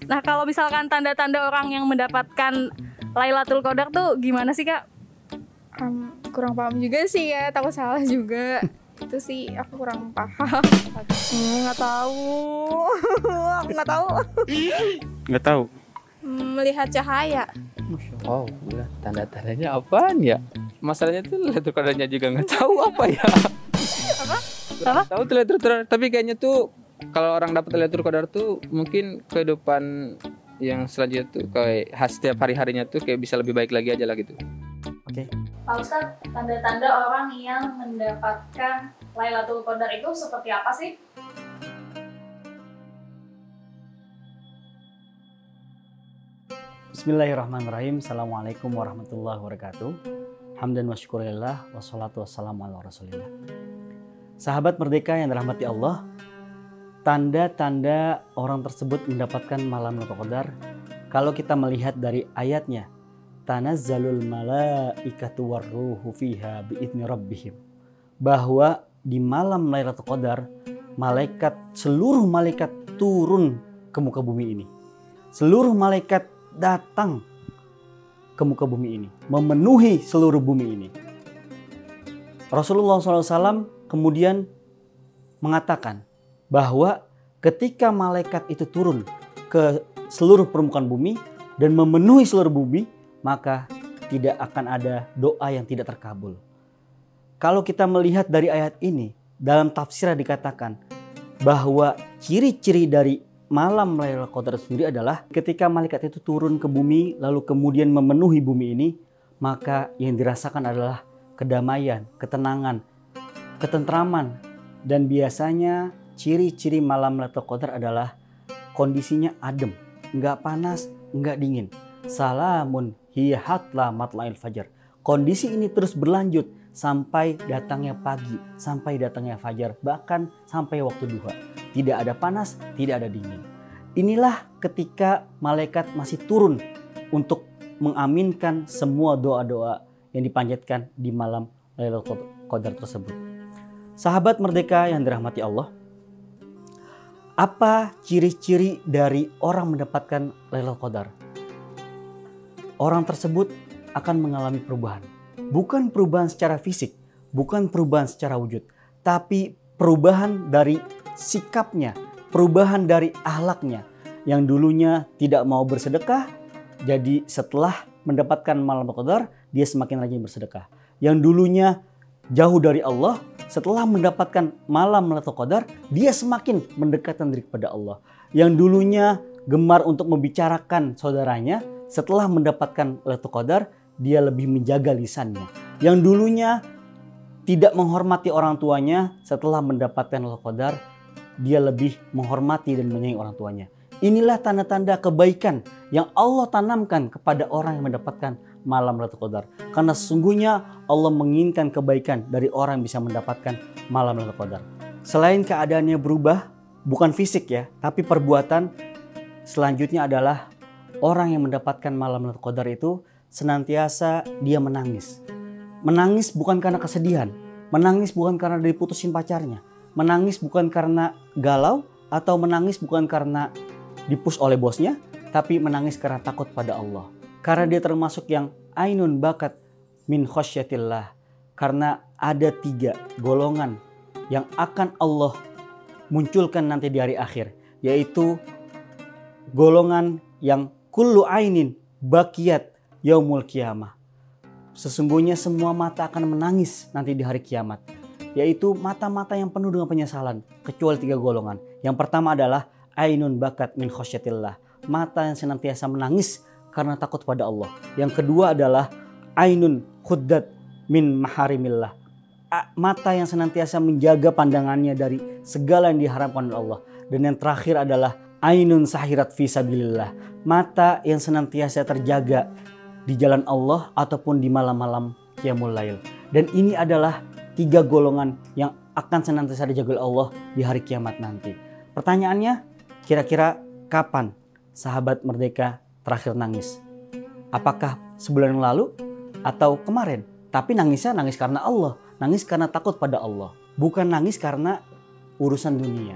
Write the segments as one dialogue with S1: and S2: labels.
S1: Nah, kalau misalkan tanda-tanda orang yang mendapatkan Lailatul Qadar tuh gimana sih, Kak?
S2: Kurang paham juga sih ya, takut salah juga. Itu sih aku kurang paham. Nggak tahu. Aku nggak tahu.
S3: Nggak tahu.
S2: Melihat cahaya.
S4: Oh, udah tanda-tandanya apaan ya? Masalahnya tuh Lailatul Qadarnya juga nggak tahu apa ya.
S1: Apa?
S4: Tahu tuh Lailatul Qadar, tapi kayaknya tuh kalau orang dapat Lailatul Qadar tuh mungkin kehidupan yang selanjutnya tuh kayak setiap hari-harinya tuh kayak bisa lebih baik lagi aja lah gitu.
S3: Oke.
S1: Pak Ustadz, tanda-tanda orang yang mendapatkan Lailatul Qadar itu seperti apa sih?
S3: Bismillahirrahmanirrahim. Assalamualaikum warahmatullahi wabarakatuh. Hamdan wa syukurillah wassalatu wassalamu ala rasulillah. Sahabat Merdeka yang dirahmati Allah, tanda-tanda orang tersebut mendapatkan malam Lailatul Qadar, kalau kita melihat dari ayatnya, tanazzalul malaikatu warruhu fiha biidzni rabbihim, bahwa di malam Lailatul Qadar seluruh malaikat turun ke muka bumi ini. Seluruh malaikat datang ke muka bumi ini, memenuhi seluruh bumi ini. Rasulullah SAW kemudian mengatakan bahwa ketika malaikat itu turun ke seluruh permukaan bumi dan memenuhi seluruh bumi, maka tidak akan ada doa yang tidak terkabul. Kalau kita melihat dari ayat ini, dalam tafsirnya dikatakan bahwa ciri-ciri dari malam Lailatul Qadar sendiri adalah ketika malaikat itu turun ke bumi lalu kemudian memenuhi bumi ini, maka yang dirasakan adalah kedamaian, ketenangan, ketentraman. Dan biasanya ciri-ciri malam Lailatul Qadar adalah kondisinya adem, enggak panas, enggak dingin. Salamun hiya hatla matla'il fajar. Kondisi ini terus berlanjut sampai datangnya pagi, sampai datangnya fajar, bahkan sampai waktu duha. Tidak ada panas, tidak ada dingin. Inilah ketika malaikat masih turun untuk mengaminkan semua doa-doa yang dipanjatkan di malam Lailatul Qadar tersebut. Sahabat Merdeka yang dirahmati Allah, apa ciri-ciri dari orang mendapatkan Lailatul Qadar? Orang tersebut akan mengalami perubahan. Bukan perubahan secara fisik, bukan perubahan secara wujud, tapi perubahan dari sikapnya, perubahan dari akhlaknya. Yang dulunya tidak mau bersedekah, jadi setelah mendapatkan malam Qadar, dia semakin rajin bersedekah. Yang dulunya jauh dari Allah, setelah mendapatkan malam Lailatul Qadar, dia semakin mendekatkan diri kepada Allah. Yang dulunya gemar untuk membicarakan saudaranya, setelah mendapatkan Lailatul Qadar, dia lebih menjaga lisannya. Yang dulunya tidak menghormati orang tuanya, setelah mendapatkan Lailatul Qadar, dia lebih menghormati dan menyayangi orang tuanya. Inilah tanda-tanda kebaikan yang Allah tanamkan kepada orang yang mendapatkan malam Lailatul Qadar. Karena sesungguhnya Allah menginginkan kebaikan dari orang yang bisa mendapatkan malam Lailatul Qadar. Selain keadaannya berubah, bukan fisik ya, tapi perbuatan selanjutnya adalah orang yang mendapatkan malam Lailatul Qadar itu senantiasa dia menangis. Menangis bukan karena kesedihan, menangis bukan karena diputusin pacarnya, menangis bukan karena galau, atau menangis bukan karena dipush oleh bosnya, tapi menangis karena takut pada Allah. Karena dia termasuk yang ainun bakat min khosyatillah. Karena ada 3 golongan yang akan Allah munculkan nanti di hari akhir, yaitu golongan yang kullu ainin bakiyat yaumul qiyamah. Sesungguhnya semua mata akan menangis nanti di hari kiamat, yaitu mata-mata yang penuh dengan penyesalan, kecuali 3 golongan. Yang pertama adalah ainun bakat min khosyatillah, mata yang senantiasa menangis karena takut pada Allah. Yang kedua adalah ainun khuddat min maharimillah, mata yang senantiasa menjaga pandangannya dari segala yang diharamkan oleh Allah. Dan yang terakhir adalah ainun sahirat fi sabilillah, mata yang senantiasa terjaga di jalan Allah ataupun di malam-malam qiyamul lail. Dan ini adalah 3 golongan yang akan senantiasa dijaga oleh Allah di hari kiamat nanti. Pertanyaannya, kira-kira kapan sahabat Merdeka terakhir nangis? Apakah sebulan yang lalu atau kemarin? Tapi nangisnya nangis karena Allah, nangis karena takut pada Allah, bukan nangis karena urusan dunia.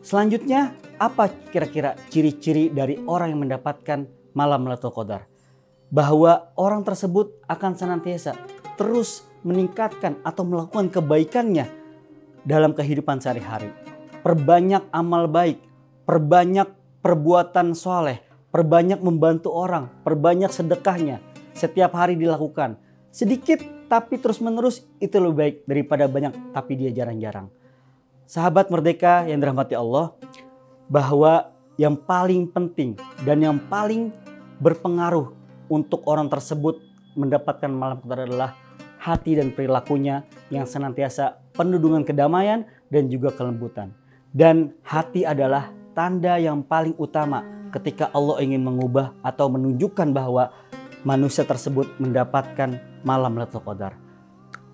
S3: Selanjutnya, apa kira-kira ciri-ciri dari orang yang mendapatkan malam Lailatul Qadar? Bahwa orang tersebut akan senantiasa terus meningkatkan atau melakukan kebaikannya dalam kehidupan sehari-hari. Perbanyak amal baik, perbanyak perbuatan soleh, perbanyak membantu orang, perbanyak sedekahnya. Setiap hari dilakukan. Sedikit tapi terus menerus itu lebih baik daripada banyak tapi dia jarang-jarang. Sahabat Merdeka yang dirahmati Allah, bahwa yang paling penting dan yang paling berpengaruh untuk orang tersebut mendapatkan malam Qadar adalah hati dan perilakunya yang senantiasa penuh dengan kedamaian dan juga kelembutan. Dan hati adalah tanda yang paling utama ketika Allah ingin mengubah atau menunjukkan bahwa manusia tersebut mendapatkan malam Lailatul Qadar.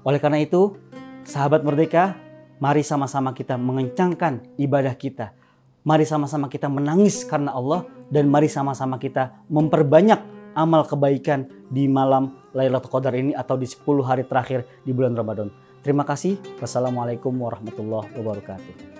S3: Oleh karena itu, sahabat Merdeka, mari sama-sama kita mengencangkan ibadah kita. Mari sama-sama kita menangis karena Allah, dan mari sama-sama kita memperbanyak amal kebaikan di malam Lailatul Qadar ini atau di 10 hari terakhir di bulan Ramadan. Terima kasih. Wassalamualaikum warahmatullahi wabarakatuh.